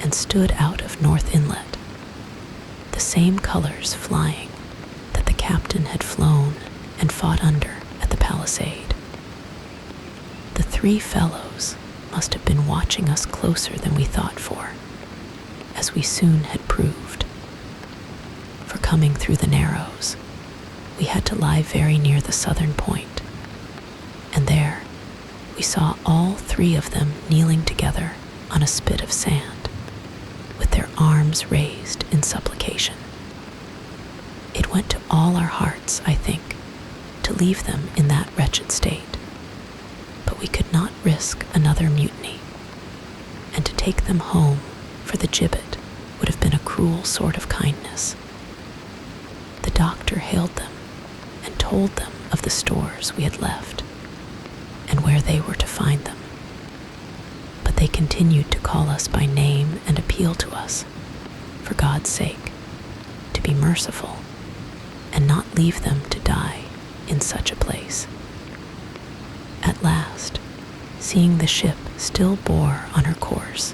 and stood out of North Inlet, the same colors flying that the captain had flown and fought under at the palisade. The 3 fellows must have been watching us closer than we thought for, as we soon had proved. For coming through the Narrows, we had to lie very near the southern point, and there we saw all three of them kneeling together on a spit of sand, with their arms raised in supplication. It went to all our hearts, I think, to leave them in that wretched state, but we could not risk another mutiny, and to take them home for the gibbet would have been a cruel sort of kindness. The doctor hailed them and told them of the stores we had left and where they were to find them, but they continued to call us by name and appeal to us, for God's sake, to be merciful and not leave them to die in such a place. At last, seeing the ship still bore on her course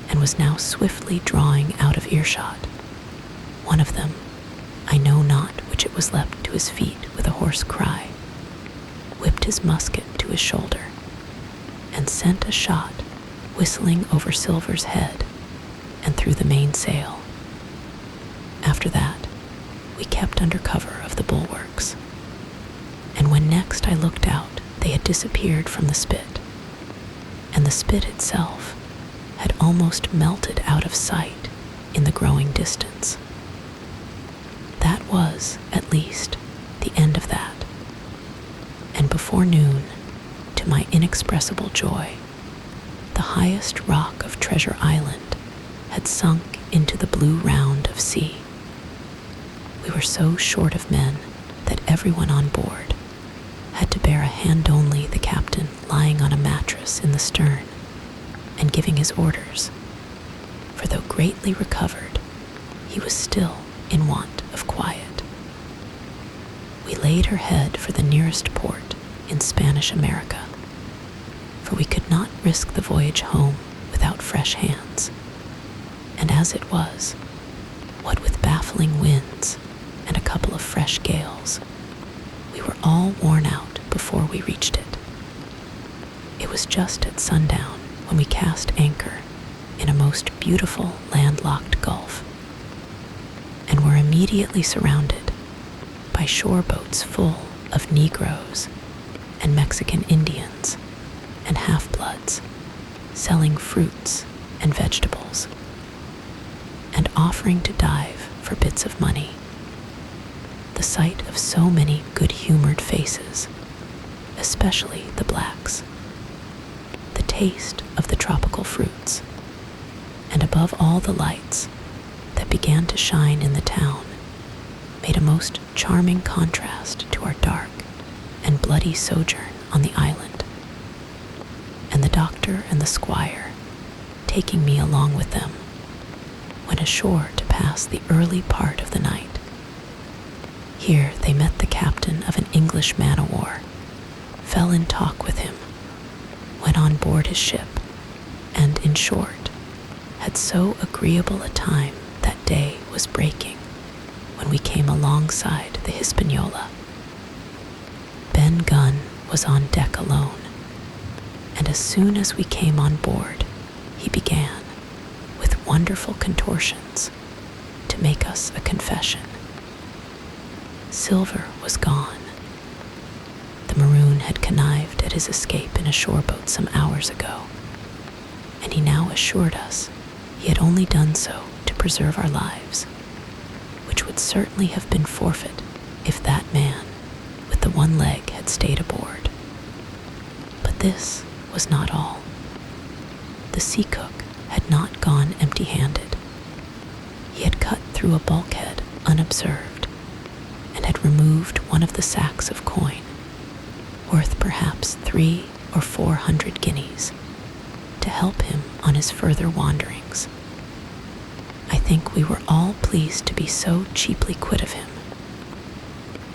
and was now swiftly drawing out of earshot, one of them, I know not which it was, leapt to his feet with a hoarse cry, whipped his musket to his shoulder, and sent a shot whistling over Silver's head and through the mainsail. After that, we kept under cover of the bulwarks, and when next I looked out, they had disappeared from the spit, and the spit itself had almost melted out of sight in the growing distance. That was, at least, the end of that, and before noon, to my inexpressible joy, the highest rock of Treasure Island had sunk into the blue round of sea. We were so short of men that everyone on board had to bear a hand only, the captain lying on a mattress in the stern and giving his orders, for though greatly recovered, he was still in want of quiet. We laid her head for the nearest port in Spanish America, for we could not risk the voyage home without fresh hands, and as it was, what with baffling winds and a couple of fresh gales, we were all worn out before we reached it. It was just at sundown when we cast anchor in a most beautiful landlocked gulf, and were immediately surrounded by shore boats full of Negroes and Mexican Indians and half-bloods selling fruits and vegetables and offering to dive for bits of money. The sight of so many good-humored faces, especially the blacks, the taste of the tropical fruits, and above all the lights that began to shine in the town, made a most charming contrast to our dark and bloody sojourn on the island. And the doctor and the squire, taking me along with them, went ashore to pass the early part of the night. Here they met the captain of an English man-o'-war, fell in talk with him, went on board his ship, and, in short, had so agreeable a time that day was breaking when we came alongside the Hispaniola. Ben Gunn was on deck alone, and as soon as we came on board, he began, with wonderful contortions, to make us a confession. Silver was gone. The maroon had connived at his escape in a shore boat some hours ago, and he now assured us he had only done so to preserve our lives, which would certainly have been forfeit if that man with the one leg had stayed aboard. But this was not all. The sea cook had not gone empty-handed. He had cut through a bulkhead unobserved and had removed one of the sacks of coin, worth perhaps 300 or 400 guineas, to help him on his further wanderings. I think we were all pleased to be so cheaply quit of him.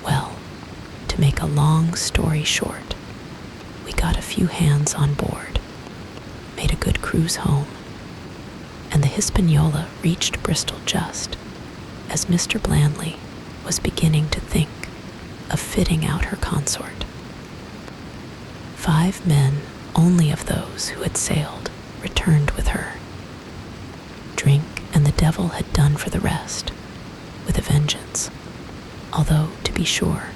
Well, to make a long story short, we got a few hands on board, made a good cruise home, and the Hispaniola reached Bristol just as Mr. Blandley was beginning to think of fitting out her consort. 5 men only of those who had sailed returned with her. Drink and the devil had done for the rest, with a vengeance, although, to be sure,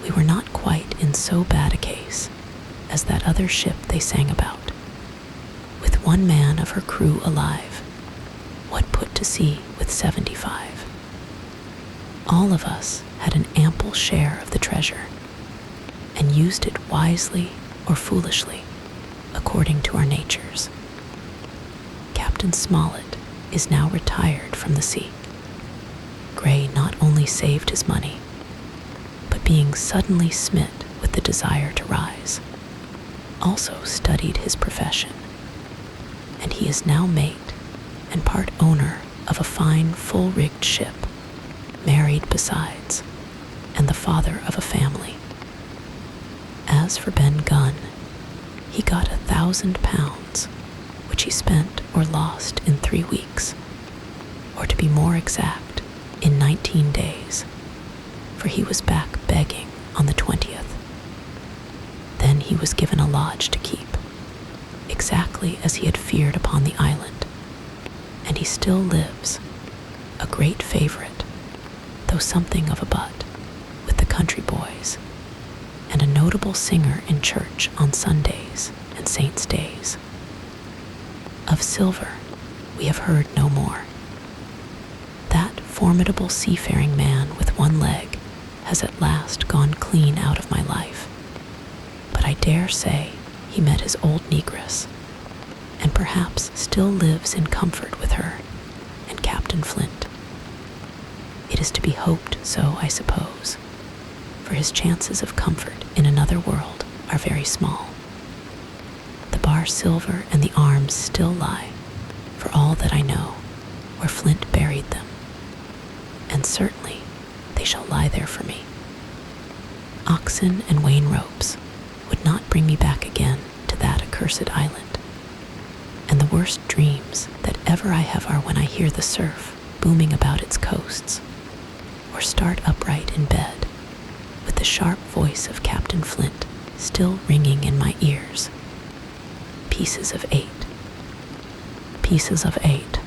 we were not quite in so bad a case as that other ship they sang about, with 1 man of her crew alive, what put to sea with 75. All of us had an ample share of the treasure, and used it wisely or foolishly, according to our natures. Captain Smollett is now retired from the sea. Gray not only saved his money, but being suddenly smit with the desire to rise, also studied his profession, and he is now mate and part owner of a fine full-rigged ship, married besides, and the father of a family. As for Ben Gunn, he got £1,000, which he spent or lost in 3 weeks, or to be more exact, in 19 days, for he was back begging on the 20th. Then he was given a lodge to keep, exactly as he had feared upon the island, and he still lives, a great favorite, though something of a butt, with the country boys, and a notable singer in church on Sundays and saints' days. Of Silver we have heard no more. That formidable seafaring man with 1 leg has at last gone clean out of my life, but I dare say he met his old negress, and perhaps still lives in comfort with her and Captain Flint. It is to be hoped so, I suppose, for his chances of comfort in another world are very small. The bar silver and the arms still lie, for all that I know, where Flint buried them, and certainly they shall lie there for me. Oxen and wain ropes would not bring me back again to that accursed island, and the worst dreams that ever I have are when I hear the surf booming about its coasts, or start upright in bed, with the sharp voice of Captain Flint still ringing in my ears. Pieces of 8. Pieces of 8.